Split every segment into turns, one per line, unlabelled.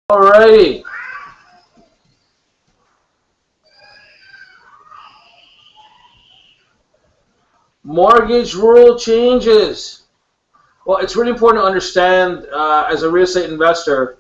Alrighty. Mortgage rule changes. Well, it's really important to understand as a real estate investor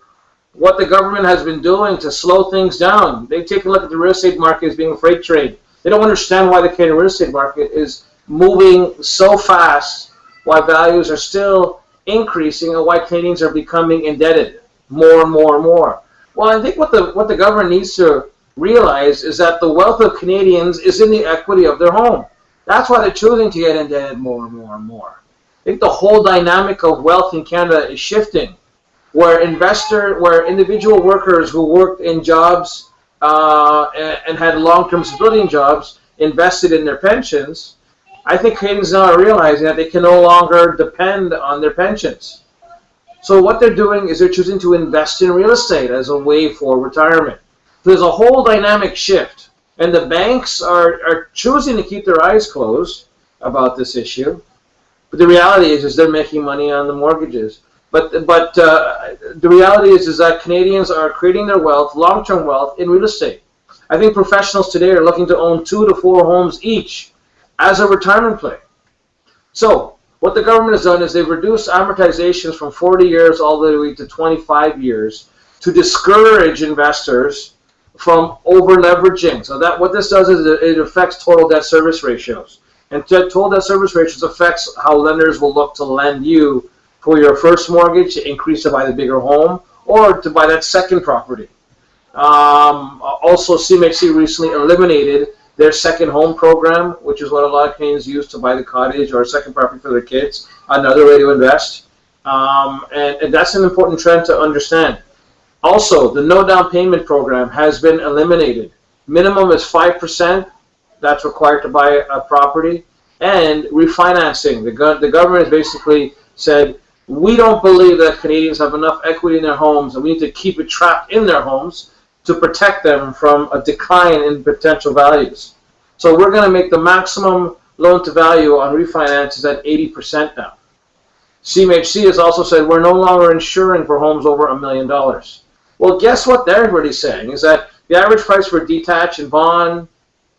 what the government has been doing to slow things down. They take a look at the real estate market as being a freight train. They don't understand why the Canadian real estate market is moving so fast, why values are still increasing, and why Canadians are becoming indebted more and more and more. Well, I think what the government needs to realize is that the wealth of Canadians is in the equity of their home. That's why they're choosing to get indebted more and more and more. I think the whole dynamic of wealth in Canada is shifting, where individual workers who worked in jobs and had long-term stability in jobs invested in their pensions. I think Canadians now are realizing that they can no longer depend on their pensions. So what they're doing is they're choosing to invest in real estate as a way for retirement. There's a whole dynamic shift, and the banks are choosing to keep their eyes closed about this issue. But the reality is they're making money on the mortgages. But the reality is that Canadians are creating their wealth, long-term wealth, in real estate. I think professionals today are looking to own 2 to 4 homes each as a retirement play. So what the government has done is they've reduced amortizations from 40 years all the way to 25 years to discourage investors from over-leveraging. So that what this does is it affects total debt service ratios. And total debt service ratios affects how lenders will look to lend you for your first mortgage, to increase to buy the bigger home, or to buy that second property. Also, CMHC recently eliminated their second home program, which is what a lot of Canadians use to buy the cottage or a second property for their kids, another way to invest. And that's an important trend to understand. Also, the no down payment program has been eliminated. Minimum is 5% that's required to buy a property, and refinancing. The government has basically said, we don't believe that Canadians have enough equity in their homes, and we need to keep it trapped in their homes to protect them from a decline in potential values. So we're going to make the maximum loan to value on refinances at 80% now. CMHC has also said we're no longer insuring for homes over $1 million. Well, guess what they're really saying is that the average price for detached in Vaughan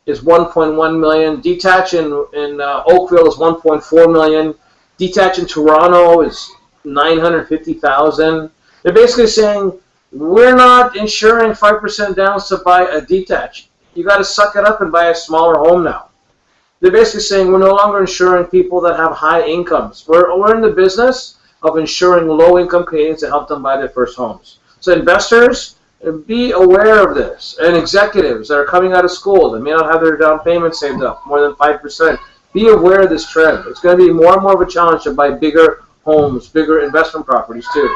is $1.1 million. Detached in Oakville is $1.4 million. Detached in Toronto is $950,000. They're basically saying we're not insuring 5% downs to buy a detached. You got to suck it up and buy a smaller home now. They're basically saying we're no longer insuring people that have high incomes. We're in the business of insuring low-income Canadians to help them buy their first homes. So investors, be aware of this. And executives that are coming out of school that may not have their down payment saved up more than 5%, be aware of this trend. It's going to be more and more of a challenge to buy bigger homes, bigger investment properties too.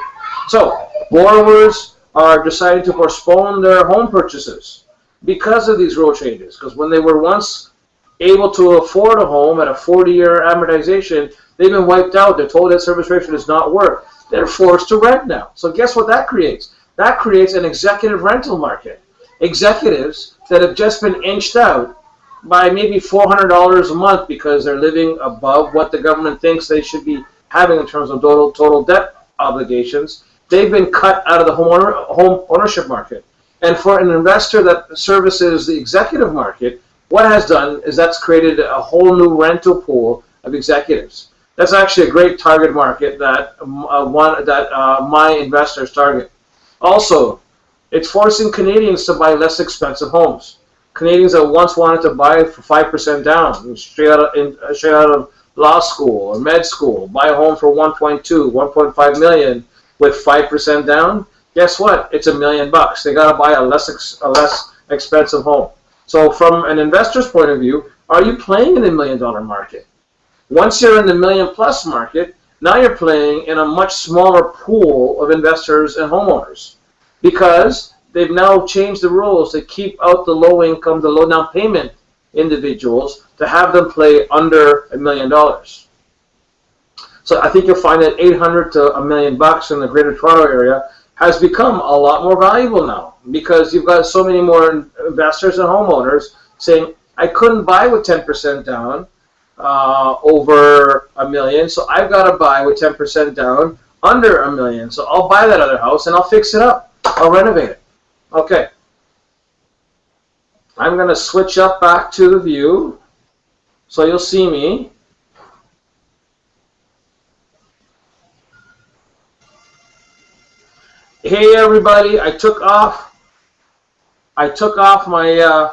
So borrowers are deciding to postpone their home purchases because of these rule changes. Because when they were once able to afford a home at a 40-year amortization, they've been wiped out. Their total debt service ratio does not work. They're forced to rent now. So guess what that creates? That creates an executive rental market. Executives that have just been inched out by maybe $400 a month because they're living above what the government thinks they should be having in terms of total debt obligations. They've been cut out of the home ownership market. And for an investor that services the executive market, what it has done is that's created a whole new rental pool of executives. That's actually a great target market that my investors target. Also, it's forcing Canadians to buy less expensive homes. Canadians that once wanted to buy for 5% down, straight out of law school or med school, buy a home for 1.2, 1.5 million with 5% down. Guess what? It's $1 million. They got to buy a less expensive home. So from an investor's point of view, are you playing in the $1 million market? Once you're in the $1 million+ market, now you're playing in a much smaller pool of investors and homeowners because they've now changed the rules to keep out the low income, the low down payment individuals to have them play under $1 million. So I think you'll find that $800 to $1 million in the Greater Toronto area has become a lot more valuable now because you've got so many more investors and homeowners saying, I couldn't buy with 10% down over $1 million, so I've got to buy with 10% down under $1 million. So I'll buy that other house and I'll fix it up. I'll renovate it. Okay. I'm going to switch up back to the view so you'll see me. Hey everybody, I took off my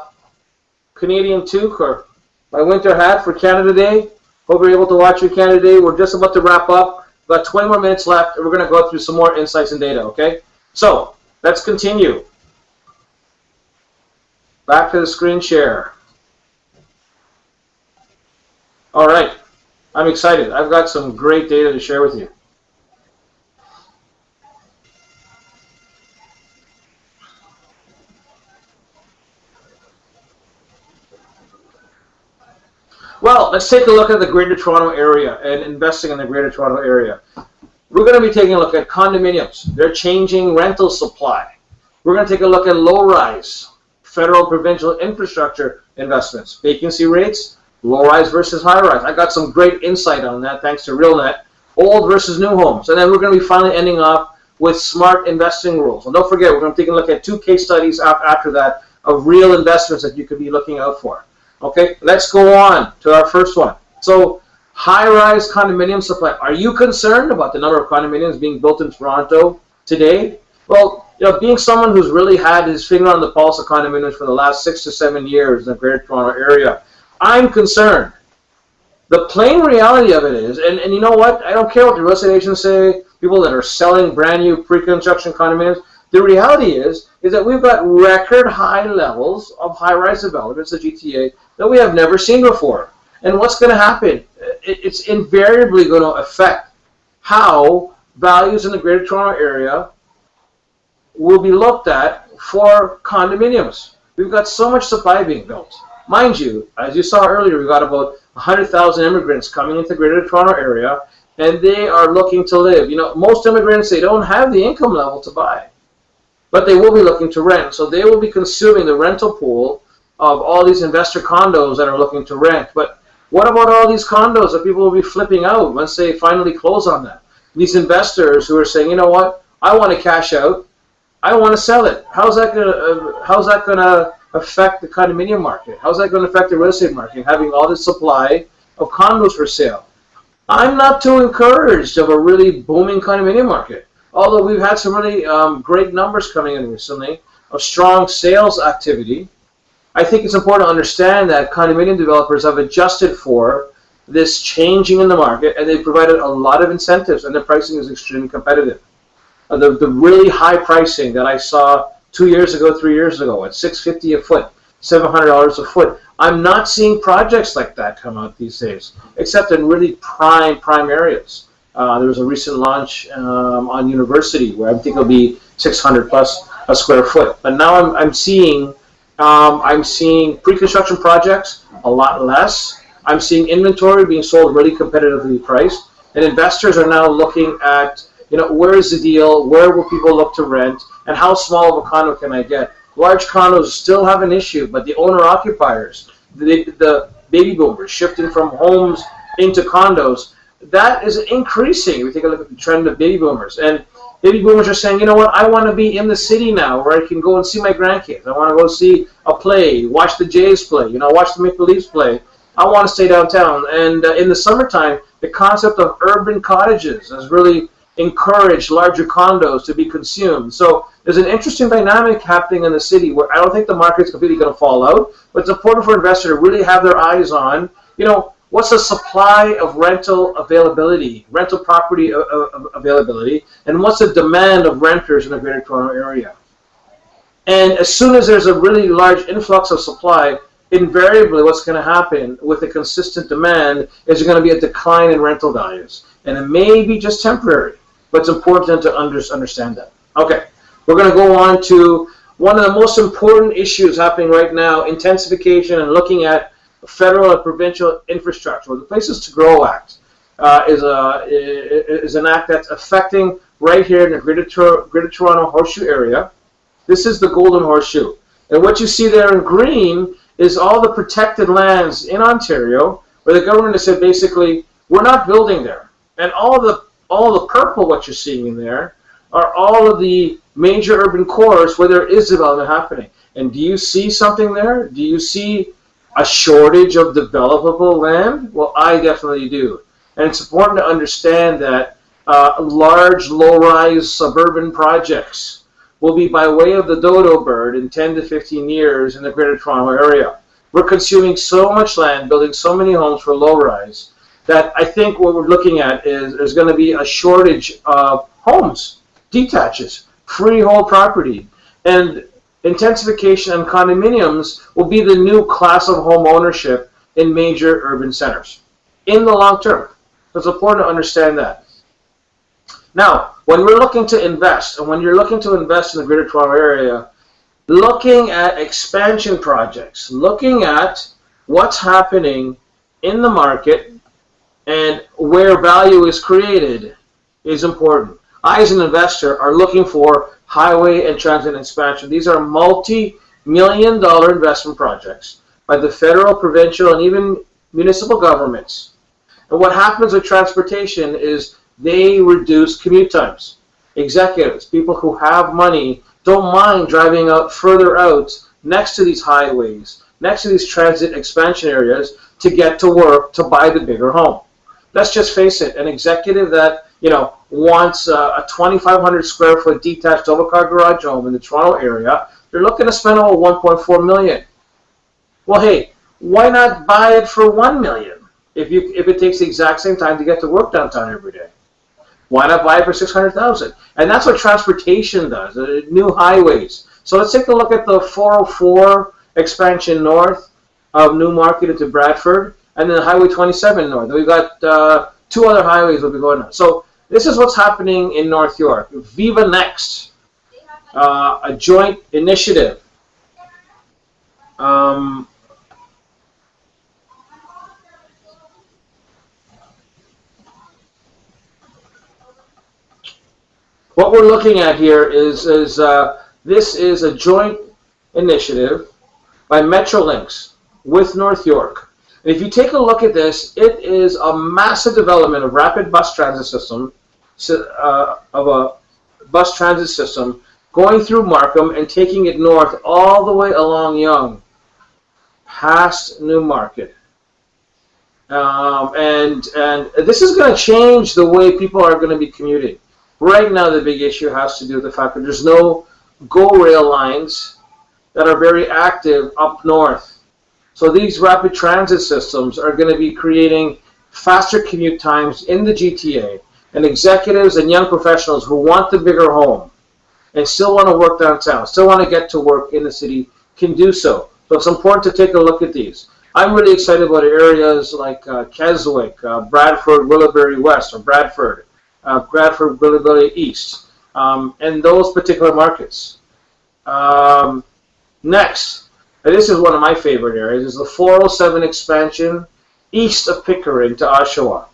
Canadian toque or my winter hat for Canada Day. Hope you're able to watch your Canada Day. We're just about to wrap up. We've got 20 more minutes left, and we're going to go through some more insights and data, okay? So, let's continue. Back to the screen share. All right. I'm excited. I've got some great data to share with you. Well, let's take a look at the Greater Toronto Area and investing in the Greater Toronto Area. We're going to be taking a look at condominiums. They're changing rental supply. We're going to take a look at low-rise federal provincial infrastructure investments, vacancy rates, low-rise versus high-rise. I got some great insight on that thanks to RealNet, old versus new homes. And then we're going to be finally ending up with smart investing rules. And don't forget, we're going to take a look at 2 case studies after that of real investments that you could be looking out for. Okay, let's go on to our first one. So, high-rise condominium supply. Are you concerned about the number of condominiums being built in Toronto today? Well, you know, being someone who's really had his finger on the pulse of condominiums for the last 6 to 7 years in the Greater Toronto Area, I'm concerned. The plain reality of it is, and you know what? I don't care what the real estate agents say, people that are selling brand new pre-construction condominiums. The reality is that we've got record high levels of high-rise developments, the GTA, that we have never seen before. And what's going to happen? It's invariably going to affect how values in the Greater Toronto Area will be looked at for condominiums. We've got so much supply being built. Mind you, as you saw earlier, we've got about 100,000 immigrants coming into the Greater Toronto Area, and they are looking to live. You know, most immigrants, they don't have the income level to buy, but they will be looking to rent. So they will be consuming the rental pool of all these investor condos that are looking to rent. But what about all these condos that people will be flipping out once they finally close on them? These investors who are saying, you know what, I want to cash out, I want to sell it. How's that gonna affect the condominium market? How's that going to affect the real estate market, having all this supply of condos for sale? I'm not too encouraged of a really booming condominium market, although we've had some really great numbers coming in recently of strong sales activity. I think it's important to understand that condominium developers have adjusted for this changing in the market, and they've provided a lot of incentives, and the pricing is extremely competitive. The really high pricing that I saw 2 years ago, 3 years ago, at $650 a foot, $700 a foot. I'm not seeing projects like that come out these days, except in really prime areas. There was a recent launch on University where I think it'll be 600 plus a square foot. But now I'm seeing pre-construction projects a lot less. I'm seeing inventory being sold really competitively priced, and investors are now looking at, you know, where is the deal? Where will people look to rent? And how small of a condo can I get? Large condos still have an issue, but the owner-occupiers, the baby boomers shifting from homes into condos, that is increasing. We take a look at the trend of baby boomers. And baby boomers are saying, you know what, I want to be in the city now where I can go and see my grandkids. I want to go see a play, watch the Jays play, you know, watch the Maple Leafs play. I want to stay downtown. And in the summertime, the concept of urban cottages has really encourage larger condos to be consumed. So there's an interesting dynamic happening in the city where I don't think the market's completely going to fall out, but it's important for investors to really have their eyes on, you know, what's the supply of rental availability, rental property availability, and what's the demand of renters in the Greater Toronto Area. And as soon as there's a really large influx of supply, invariably what's going to happen with a consistent demand is there's going to be a decline in rental values. And it may be just temporary, but it's important to understand that. Okay, we're going to go on to one of the most important issues happening right now, intensification and looking at federal and provincial infrastructure. The Places to Grow Act is an act that's affecting right here in the Greater Toronto Horseshoe area. This is the Golden Horseshoe. And what you see there in green is all the protected lands in Ontario where the government has said basically, we're not building there. And all the purple, what you're seeing in there, are all of the major urban cores where there is development happening. And do you see something there? Do you see a shortage of developable land? Well, I definitely do. And it's important to understand that large, low-rise suburban projects will be by way of the dodo bird in 10 to 15 years in the Greater Toronto area. We're consuming so much land, building so many homes for low-rise, that I think what we're looking at is there's going to be a shortage of homes, detaches, freehold property, and intensification and condominiums will be the new class of home ownership in major urban centers in the long term. So it's important to understand that. Now, when we're looking to invest, and when you're looking to invest in the Greater Toronto area, looking at expansion projects, looking at what's happening in the market and where value is created is important. I, as an investor, are looking for highway and transit expansion. These are multi-million-dollar investment projects by the federal, provincial, and even municipal governments. And what happens with transportation is they reduce commute times. Executives, people who have money, don't mind driving out further out next to these highways, next to these transit expansion areas to get to work, to buy the bigger home. Let's just face it, an executive that wants a 2,500 square foot detached double car garage home in the Toronto area, they're looking to spend over $1.4 million. Well, hey, why not buy it for $1 million if it takes the exact same time to get to work downtown every day? Why not buy it for $600,000? And that's what transportation does, new highways. So let's take a look at the 404 expansion north of Newmarket into Bradford, and then Highway 27 north. We've got two other highways will be going on. So this is what's happening in North York. Viva Next, a joint initiative. What we're looking at here is this is a joint initiative by Metrolinx with North York. And if you take a look at this, it is a massive development of rapid bus transit system, going through Markham and taking it north all the way along Yonge, past Newmarket. And this is going to change the way people are going to be commuting. Right now, the big issue has to do with the fact that there's no GO rail lines that are very active up north. So these rapid transit systems are going to be creating faster commute times in the GTA, and executives and young professionals who want the bigger home and still want to work downtown, still want to get to work in the city, can do so. So it's important to take a look at these. I'm really excited about areas like Keswick, Bradford, Willowberry West, or Bradford, Willowberry East, and those particular markets. Next. And this is one of my favorite areas, is the 407 expansion east of Pickering to Oshawa.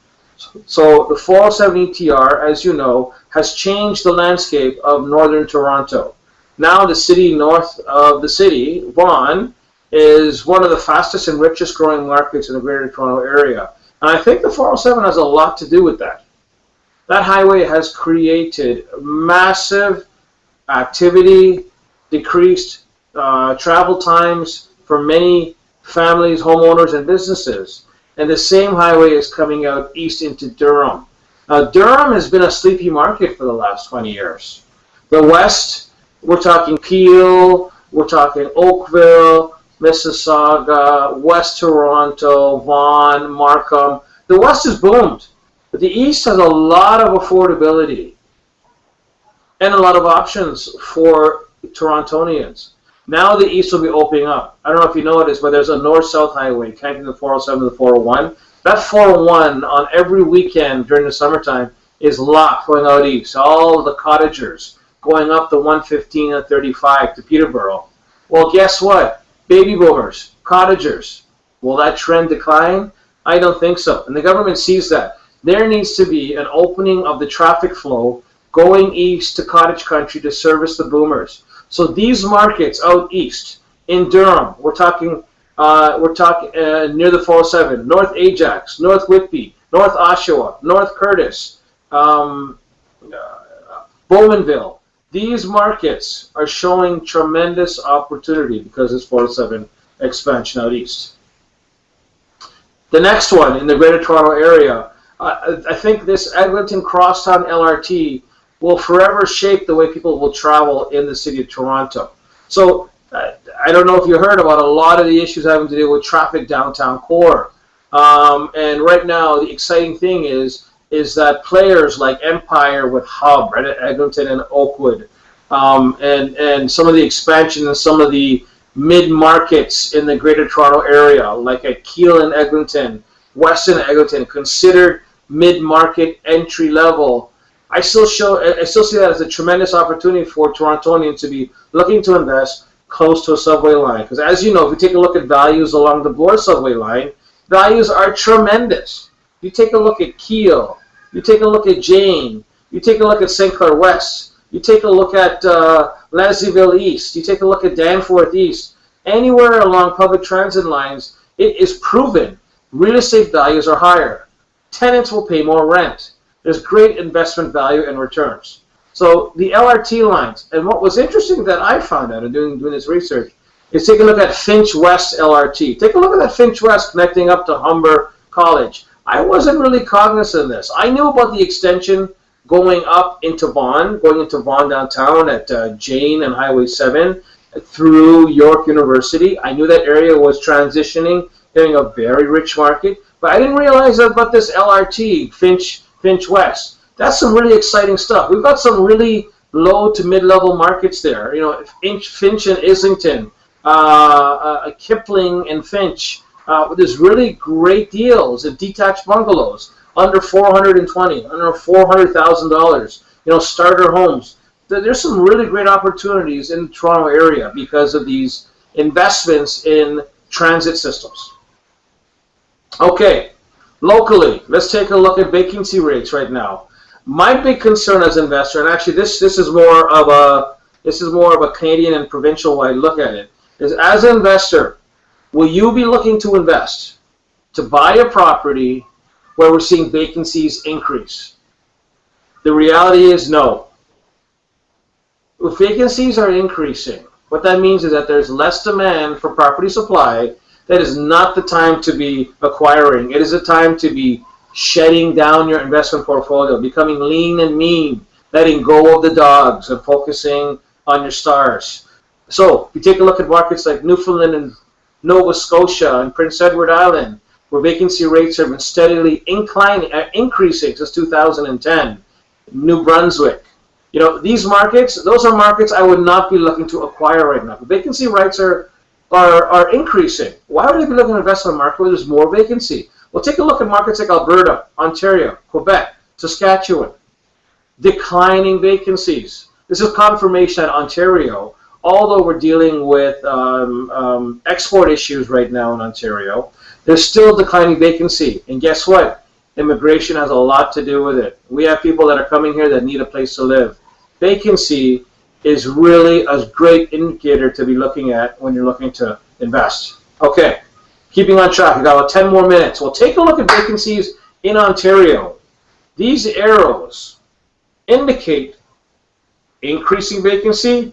So the 407 ETR, as you know, has changed the landscape of northern Toronto. Now the city north of the city, Vaughan, is one of the fastest and richest growing markets in the Greater Toronto area. And I think the 407 has a lot to do with that. That highway has created massive activity, decreased travel times for many families, homeowners, and businesses. And the same highway is coming out east into Durham. Now, Durham has been a sleepy market for the last 20 years. The west, we're talking Peel, we're talking Oakville, Mississauga, West Toronto, Vaughan, Markham. The west has boomed, but the east has a lot of affordability and a lot of options for Torontonians. Now the east will be opening up. I don't know if you noticed, but there's a north-south highway connecting the 407 to the 401. That 401 on every weekend during the summertime is locked going out east. All of the cottagers going up the 115 and 35 to Peterborough. Well, guess what? Baby boomers, cottagers, will that trend decline? I don't think so. And the government sees that. There needs to be an opening of the traffic flow going east to cottage country to service the boomers. So these markets out east in Durham, we're talking near the 407, North Ajax, North Whitby, North Oshawa, North Curtis, Bowmanville. These markets are showing tremendous opportunity because it's 407 expansion out east. The next one in the Greater Toronto Area, I think this Eglinton Crosstown LRT will forever shape the way people will travel in the city of Toronto. So I don't know if you heard about a lot of the issues having to do with traffic downtown core. And right now, the exciting thing is that players like Empire with Hub, right at Eglinton and Oakwood, and some of the expansion and some of the mid-markets in the Greater Toronto Area, like at Keele and Eglinton, Weston and Eglinton, considered mid-market entry level. I still see that as a tremendous opportunity for Torontonians to be looking to invest close to a subway line. Because as you know, if you take a look at values along the Bloor subway line, values are tremendous. You take a look at Keele, you take a look at Jane, you take a look at St. Clair West, you take a look at Leslieville East, you take a look at Danforth East, anywhere along public transit lines, it is proven real estate values are higher. Tenants will pay more rent. There's great investment value and returns. So the LRT lines, and what was interesting that I found out in doing this research, is take a look at Finch West LRT. Take a look at that Finch West connecting up to Humber College. I wasn't really cognizant of this. I knew about the extension going up into Vaughan, downtown at Jane and Highway 7 through York University. I knew that area was transitioning, getting a very rich market, but I didn't realize about this LRT, Finch West. That's some really exciting stuff. We've got some really low to mid-level markets there. You know, Finch and Islington, Kipling and Finch. There's really great deals at detached bungalows under $420,000, under $400,000. You know, starter homes. There's some really great opportunities in the Toronto area because of these investments in transit systems. Okay, locally, let's take a look at vacancy rates right now. My big concern as an investor, and actually this is more of a Canadian and provincial way I look at it, is as an investor, will you be looking to invest to buy a property where we're seeing vacancies increase? The reality is no. If vacancies are increasing, what that means is that there's less demand for property supply. That is not the time to be acquiring. It is a time to be shedding down your investment portfolio, becoming lean and mean, letting go of the dogs and focusing on your stars. So if you take a look at markets like Newfoundland and Nova Scotia and Prince Edward Island, where vacancy rates have been steadily increasing since 2010, New Brunswick. You know, these markets, those are markets I would not be looking to acquire right now. Vacancy rates are increasing. Why would I be looking to invest in a market where there's more vacancy? Well, take a look at markets like Alberta, Ontario, Quebec, Saskatchewan. Declining vacancies. This is confirmation that Ontario, although we're dealing with export issues right now in Ontario, there's still declining vacancy. And guess what? Immigration has a lot to do with it. We have people that are coming here that need a place to live. Vacancy is really a great indicator to be looking at when you're looking to invest. Okay, keeping on track, we've got about 10 more minutes. We'll take a look at vacancies in Ontario. These arrows indicate increasing vacancy,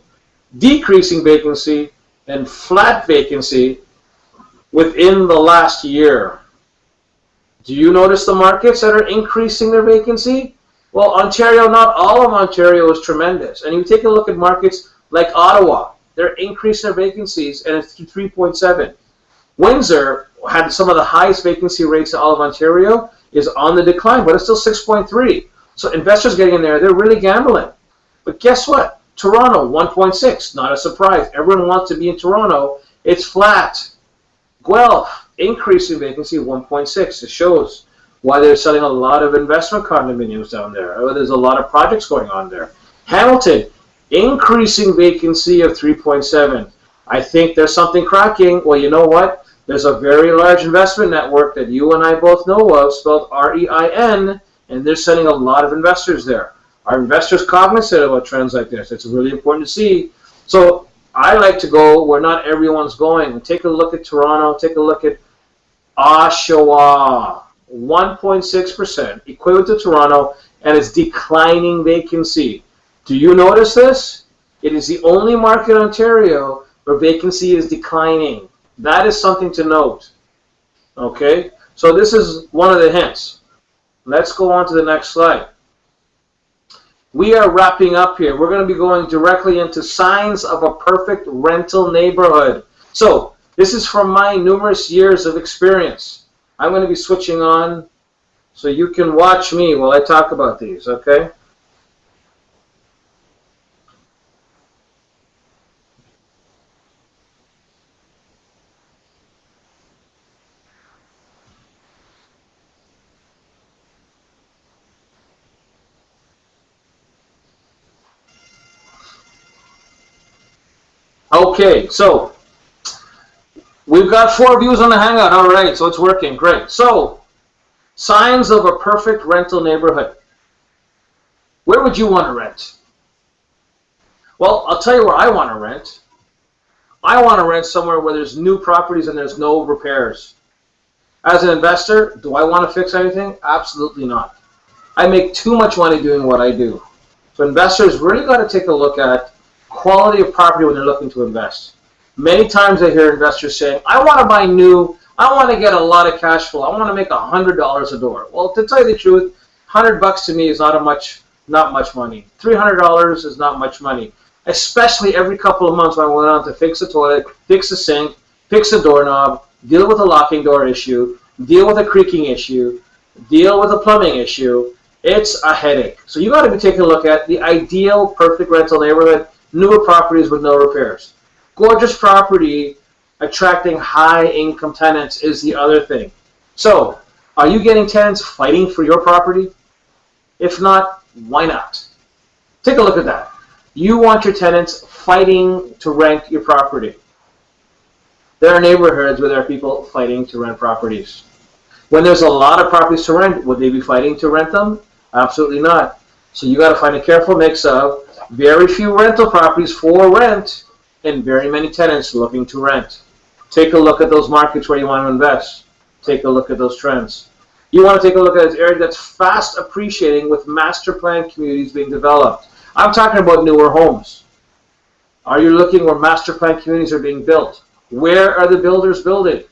decreasing vacancy, and flat vacancy within the last year. Do you notice the markets that are increasing their vacancy? Well, Ontario, not all of Ontario is tremendous. And you take a look at markets like Ottawa, they're increasing their vacancies, and it's 3.7. Windsor had some of the highest vacancy rates in all of Ontario, is on the decline, but it's still 6.3. So investors getting in there, they're really gambling. But guess what? Toronto, 1.6, not a surprise. Everyone wants to be in Toronto. It's flat. Guelph, increasing vacancy, 1.6. It shows why they're selling a lot of investment condominiums down there. There's a lot of projects going on there. Hamilton, increasing vacancy of 3.7. I think there's something cracking. Well, you know what? There's a very large investment network that you and I both know of, spelled REIN, and they're sending a lot of investors there. Are investors cognizant about trends like this? It's really important to see. So I like to go where not everyone's going. Take a look at Toronto. Take a look at Oshawa. 1.6%, equivalent to Toronto, and it's declining vacancy. Do you notice this? It is the only market in Ontario where vacancy is declining. That is something to note. Okay, so this is one of the hints. Let's go on to the next slide. We are wrapping up here. We're going to be going directly into signs of a perfect rental neighborhood. So this is from my numerous years of experience. I'm going to be switching on so you can watch me while I talk about these, okay? Okay, so we've got 4 views on the Hangout. All right, so it's working. Great. So, signs of a perfect rental neighborhood. Where would you want to rent? Well, I'll tell you where I want to rent. I want to rent somewhere where there's new properties and there's no repairs. As an investor, do I want to fix anything? Absolutely not. I make too much money doing what I do. So investors really got to take a look at quality of property when they're looking to invest. Many times I hear investors saying, I want to buy new, I want to get a lot of cash flow, I want to make $100 a door. Well, to tell you the truth, $100 to me is not much money. $300 is not much money, especially every couple of months when I went on to fix a toilet, fix a sink, fix a doorknob, deal with a locking door issue, deal with a creaking issue, deal with a plumbing issue. It's a headache. So you got to be taking a look at the ideal perfect rental neighborhood. Newer properties with no repairs. Gorgeous property attracting high-income tenants is the other thing. So, are you getting tenants fighting for your property? If not, why not? Take a look at that. You want your tenants fighting to rent your property. There are neighborhoods where there are people fighting to rent properties. When there's a lot of properties to rent, would they be fighting to rent them? Absolutely not. So you got to find a careful mix of very few rental properties for rent and very many tenants looking to rent. Take a look at those markets where you want to invest. Take a look at those trends. You want to take a look at this area that's fast appreciating with master plan communities being developed. I'm talking about newer homes. Are you looking where master plan communities are being built? Where are the builders building?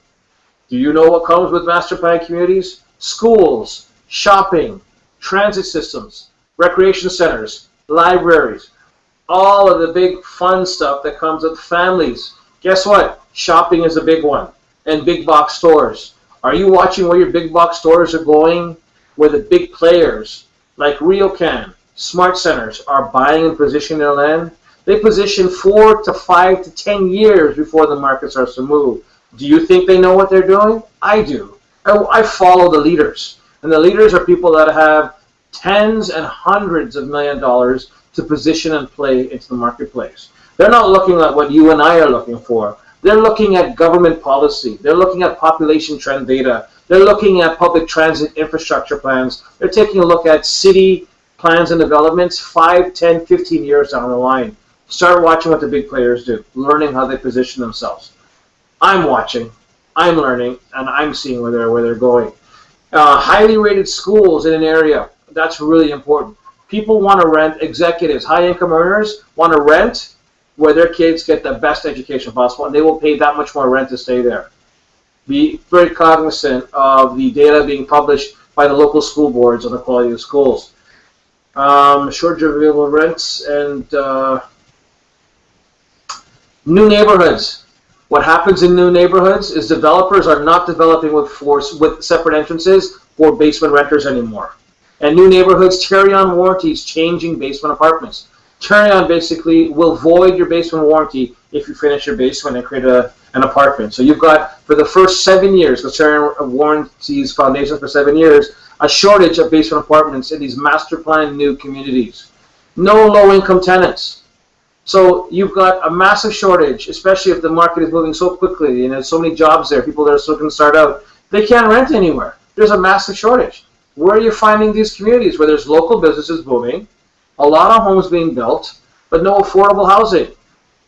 Do you know what comes with master plan communities? Schools, shopping, transit systems, recreation centers, libraries, all of the big fun stuff that comes with families. Guess what? Shopping is a big one. And big box stores. Are you watching where your big box stores are going? Where the big players like RioCan, Smart Centers are buying and positioning their land? They position 4 to 5 to 10 years before the market starts to move. Do you think they know what they're doing? I do. I follow the leaders. And the leaders are people that have tens and hundreds of $1 million to position and play into the marketplace. They're not looking at what you and I are looking for. They're looking at government policy. They're looking at population trend data. They're looking at public transit infrastructure plans. They're taking a look at city plans and developments 5, 10, 15 years down the line. Start watching what the big players do, learning how they position themselves. I'm watching, I'm learning, and I'm seeing where they're going. Highly rated schools in an area, that's really important. People want to rent, executives, high-income earners want to rent where their kids get the best education possible, and they will pay that much more rent to stay there. Be very cognizant of the data being published by the local school boards on the quality of schools. Shortage of available rents and new neighborhoods. What happens in new neighborhoods is developers are not developing with separate entrances for basement renters anymore. And new neighborhoods carry on warranties changing basement apartments. Carry on basically will void your basement warranty if you finish your basement and create an apartment. So you've got, for the first 7 years, because carry on warranties foundations for 7 years, a shortage of basement apartments in these master plan new communities. No low-income tenants. So you've got a massive shortage, especially if the market is moving so quickly and there's so many jobs there, people that are still going to start out. They can't rent anywhere. There's a massive shortage. Where are you finding these communities where there's local businesses booming, a lot of homes being built, but no affordable housing?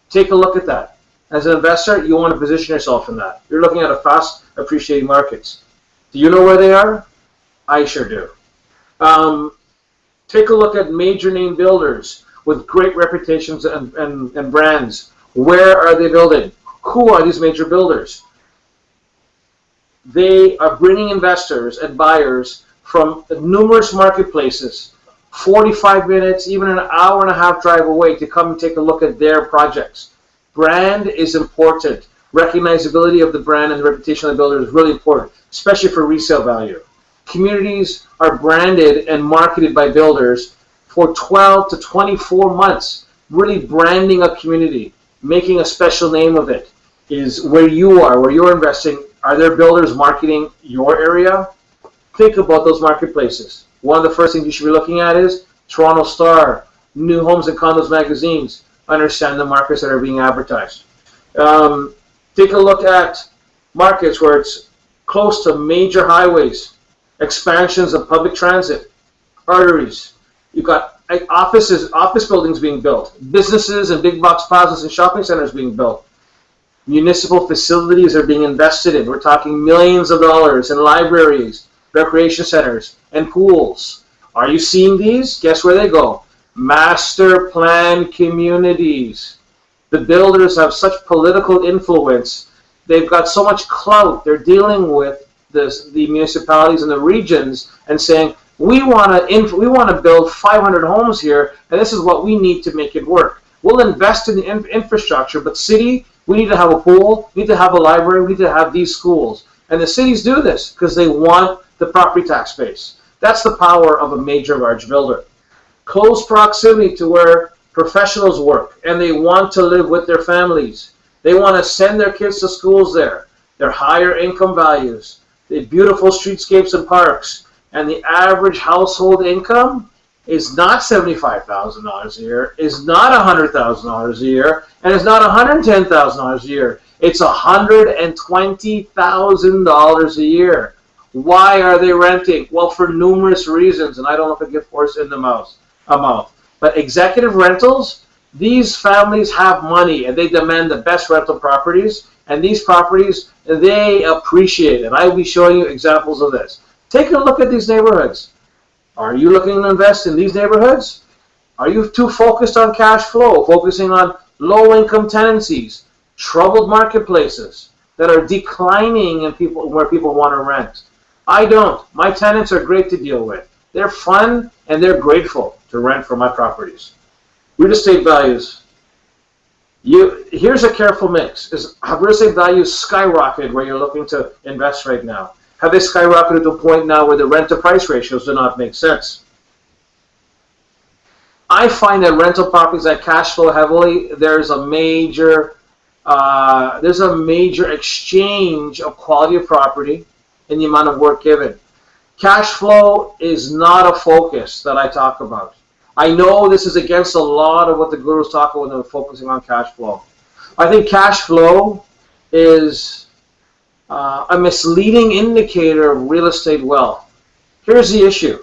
Take a look at that. As an investor, you want to position yourself in that. You're looking at a fast appreciating markets. Do you know where they are? I sure do. Take a look at major name builders. with great reputations and brands. Where are they building? Who are these major builders? They are bringing investors and buyers from numerous marketplaces, 45 minutes, even an hour and a half drive away to come and take a look at their projects. Brand is important. Recognizability of the brand and the reputation of the builder is really important, especially for resale value. Communities are branded and marketed by builders for 12 to 24 months, really branding a community, making a special name of it. Is where you are, where you're investing, are there builders marketing your area? Think about those marketplaces. One of the first things you should be looking at is Toronto Star, New Homes and Condos magazines. Understand the markets that are being advertised. Take a look at markets where it's close to major highways, expansions of public transit, arteries. You've got office buildings being built, businesses and big box plazas and shopping centers being built. Municipal facilities are being invested in. We're talking millions of dollars in libraries, recreation centers, and pools. Are you seeing these? Guess where they go? Master plan communities. The builders have such political influence. They've got so much clout. They're dealing with the municipalities and the regions and saying, we want to build 500 homes here, and this is what we need to make it work. We'll invest in the infrastructure, but city, we need to have a pool, we need to have a library, we need to have these schools. And the cities do this because they want the property tax base. That's the power of a major large builder. Close proximity to where professionals work, and they want to live with their families. They want to send their kids to schools there. They're higher income values, the beautiful streetscapes and parks, and the average household income is not $75,000 a year, is not $100,000 a year, and it's not $110,000 a year. It's $120,000 a year. Why are they renting? Well, for numerous reasons, and I don't look a gift horse in the mouth. But executive rentals, these families have money and they demand the best rental properties, and these properties, they appreciate it. I will be showing you examples of this. Take a look at these neighborhoods. Are you looking to invest in these neighborhoods? Are you too focused on cash flow, focusing on low-income tenancies, troubled marketplaces that are declining in where people want to rent? I don't. My tenants are great to deal with. They're fun and they're grateful to rent for my properties. Real estate values. Here's a careful mix. Have real estate values skyrocketed where you're looking to invest right now? Have they skyrocketed to a point now where the rent-to-price ratios do not make sense? I find that rental properties that cash flow heavily, there's a major exchange of quality of property and the amount of work given. Cash flow is not a focus that I talk about. I know this is against a lot of what the gurus talk about when they're focusing on cash flow. I think cash flow is a misleading indicator of real estate wealth. Here's the issue.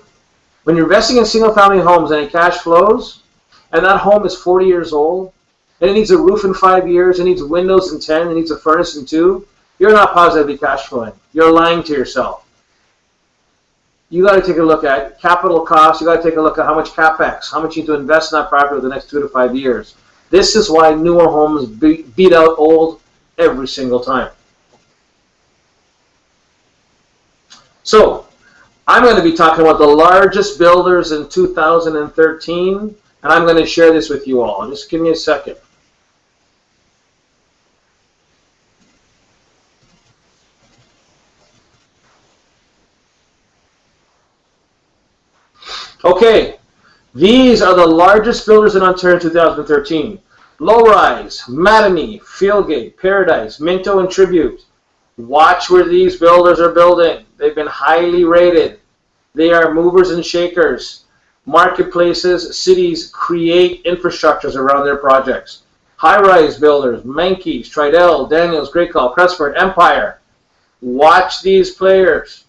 When you're investing in single-family homes and it cash flows, and that home is 40 years old, and it needs a roof in 5 years, it needs windows in 10, it needs a furnace in 2, you're not positively cash flowing. You're lying to yourself. You got to take a look at capital costs. You got to take a look at how much capex, how much you need to invest in that property over the next 2 to 5 years. This is why newer homes beat out old every single time. So, I'm going to be talking about the largest builders in 2013, and I'm going to share this with you all. Just give me a second. Okay, these are the largest builders in Ontario in 2013. Low-rise, Mattamy, Fieldgate, Paradise, Minto, and Tribute. Watch where these builders are building. They've been highly rated. They are movers and shakers. Marketplaces, cities create infrastructures around their projects. High-rise builders, Menkes, Tridel, Daniels, Great Call, Pressford, Empire. Watch these players.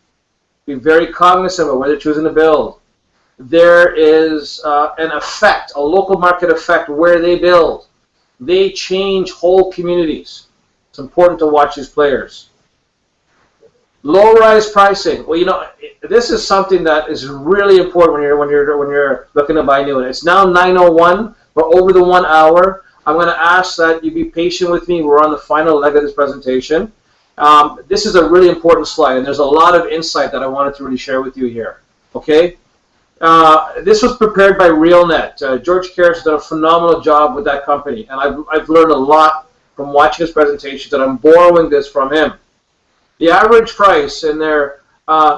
Be very cognizant of where they're choosing to build. There is an effect, a local market effect where they build. They change whole communities. It's important to watch these players. Low-rise pricing. Well, you know, this is something that is really important when you're looking to buy new. And it's now 9:01, for over the 1 hour. I'm going to ask that you be patient with me. We're on the final leg of this presentation. This is a really important slide, and there's a lot of insight that I wanted to really share with you here. Okay? This was prepared by RealNet. George Karras has done a phenomenal job with that company, and I've learned a lot from watching his presentations, and I'm borrowing this from him. The average price in their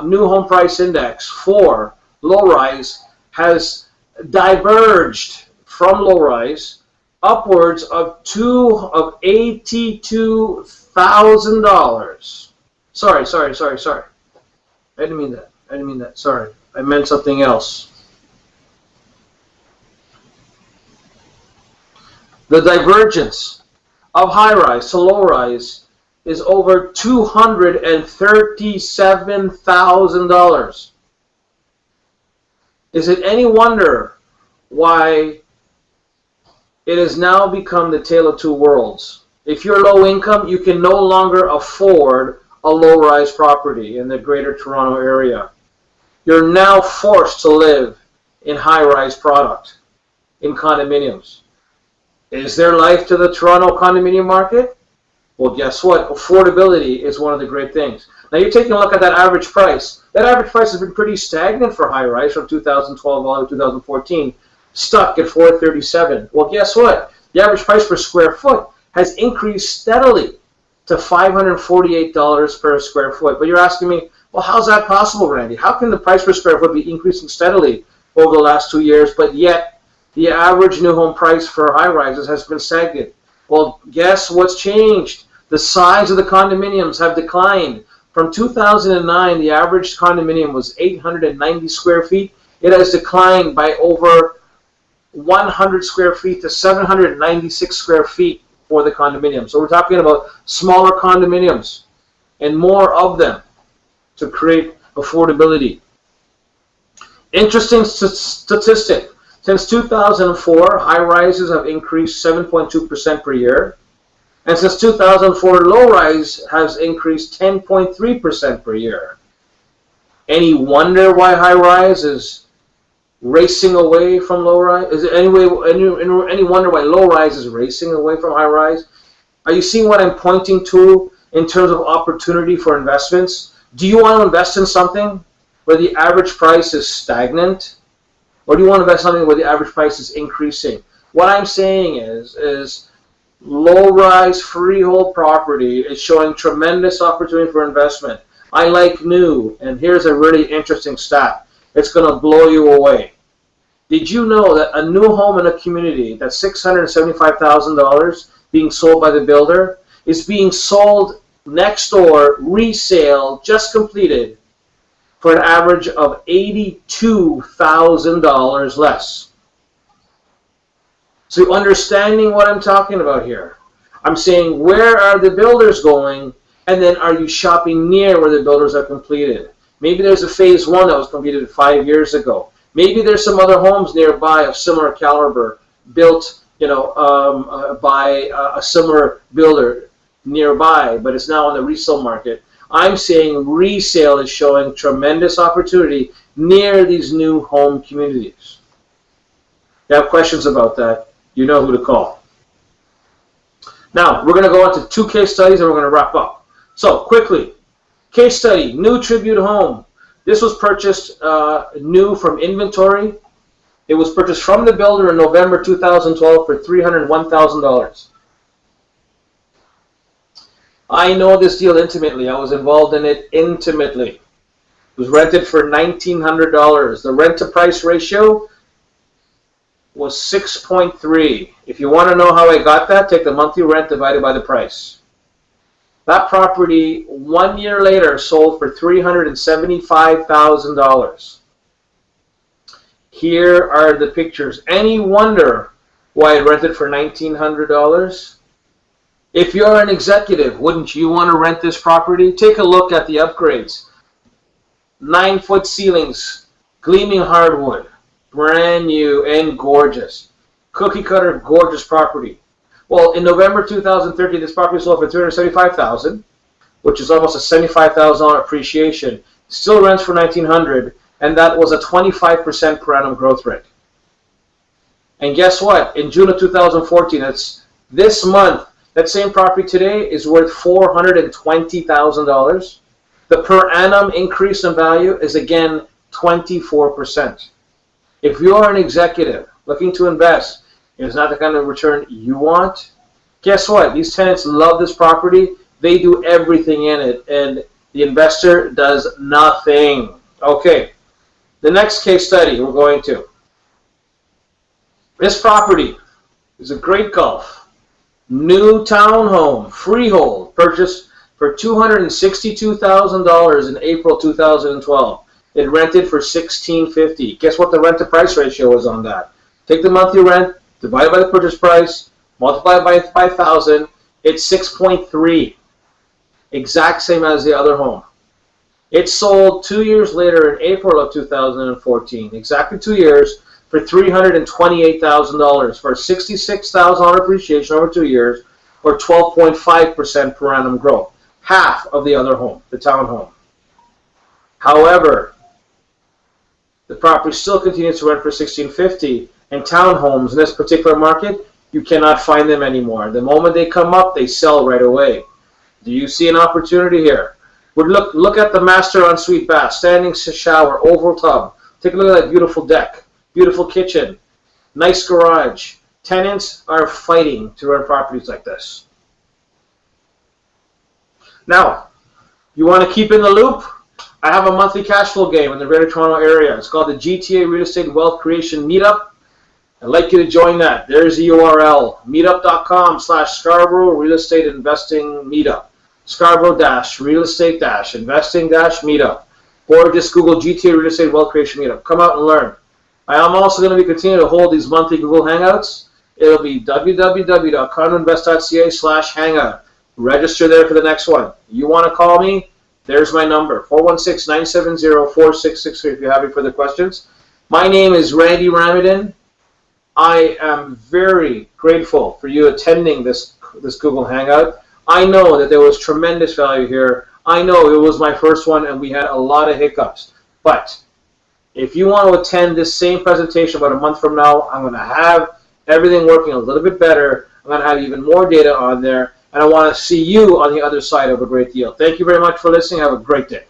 new home price index for low-rise has diverged from low-rise upwards of $82,000. Sorry. I didn't mean that. Sorry. I meant something else. The divergence of high-rise to low-rise is over $237,000. Is it any wonder why it has now become the tale of two worlds? If you're low income, you can no longer afford a low-rise property in the Greater Toronto area. You're now forced to live in high-rise product, in condominiums. Is there life to the Toronto condominium market? Well, guess what? Affordability is one of the great things. Now you're taking a look at that average price. That average price has been pretty stagnant for high-rise from 2012 all the way to 2014, stuck at $437. Well, guess what? The average price per square foot has increased steadily to $548 per square foot. But you're asking me, well, how's that possible, Randy? How can the price per square foot be increasing steadily over the last 2 years, but yet the average new home price for high-rises has been stagnant? Well, guess what's changed? The size of the condominiums have declined. From 2009, the average condominium was 890 square feet. It has declined by over 100 square feet to 796 square feet for the condominium. So we're talking about smaller condominiums and more of them to create affordability. Interesting statistic. Since 2004, high-rises have increased 7.2% per year. And since 2004, low-rise has increased 10.3% per year. Any wonder why high-rise is racing away from low-rise? Is it any wonder why low-rise is racing away from high-rise? Are you seeing what I'm pointing to in terms of opportunity for investments? Do you want to invest in something where the average price is stagnant? Or do you want to invest in something where the average price is increasing? What I'm saying is low-rise freehold property is showing tremendous opportunity for investment. I like new, and here's a really interesting stat. It's going to blow you away. Did you know that a new home in a community that's $675,000 being sold by the builder is being sold next door, resale, just completed, for an average of $82,000 less? So understanding what I'm talking about here, I'm saying, where are the builders going, and then are you shopping near where the builders are completed? Maybe there's a phase one that was completed 5 years ago. Maybe there's some other homes nearby of similar caliber built, by a similar builder nearby, but it's now on the resale market. I'm saying resale is showing tremendous opportunity near these new home communities. If you have questions about that, you know who to call. Now, we're going to go on to 2 case studies and we're going to wrap up. So, quickly, case study, new tribute home. This was purchased new from inventory. It was purchased from the builder in November 2012 for $301,000. I know this deal intimately. I was involved in it intimately. It was rented for $1,900. The rent-to-price ratio was 6.3. If you want to know how I got that, take the monthly rent divided by the price. That property, 1 year later, sold for $375,000. Here are the pictures. Any wonder why it rented for $1,900? If you're an executive, wouldn't you want to rent this property? Take a look at the upgrades. 9-foot ceilings, gleaming hardwood, brand new and gorgeous. Cookie cutter, gorgeous property. Well, in November 2013, this property sold for $375,000, which is almost a $75,000 appreciation. Still rents for $1,900, and that was a 25% per annum growth rate. And guess what? In June of 2014, that's this month, that same property today is worth $420,000. The per annum increase in value is again 24%. If you are an executive looking to invest, and it's not the kind of return you want, guess what? These tenants love this property. They do everything in it, and the investor does nothing. Okay, the next case study we're going to. This property is a great Gulf. New townhome, freehold, purchased for $262,000 in April 2012. It rented for $1,650. Guess what the rent to price ratio is on that? Take the monthly rent, divide it by the purchase price, multiply it by 5,000. It's 6.3. Exact same as the other home. It sold 2 years later in April of 2014. Exactly 2 years for $328,000 for $66,000 appreciation over 2 years, or 12.5% per annum growth. Half of the other home, the townhome. However, the property still continues to rent for $1,650, and townhomes in this particular market, you cannot find them anymore. The moment they come up, they sell right away. Do you see an opportunity here? Look at the master ensuite bath, standing shower, oval tub. Take a look at that beautiful deck, beautiful kitchen, nice garage. Tenants are fighting to rent properties like this. Now, you want to keep in the loop? I have a monthly cash flow game in the Greater Toronto Area. It's called the GTA Real Estate Wealth Creation Meetup. I'd like you to join that. There's the URL, meetup.com/Scarborough Real Estate Investing Meetup. Scarborough-Real Estate-Investing-Meetup. Or just Google GTA Real Estate Wealth Creation Meetup. Come out and learn. I am also going to be continuing to hold these monthly Google Hangouts. It'll be www.condoinvest.ca/hangout. Register there for the next one. You want to call me? There's my number, 416-970-4663 if you have any further questions. My name is Randy Ramadhin. I am very grateful for you attending this Google Hangout. I know that there was tremendous value here. I know it was my first one and we had a lot of hiccups. But if you want to attend this same presentation about a month from now, I'm going to have everything working a little bit better. I'm going to have even more data on there. And I want to see you on the other side of a great deal. Thank you very much for listening. Have a great day.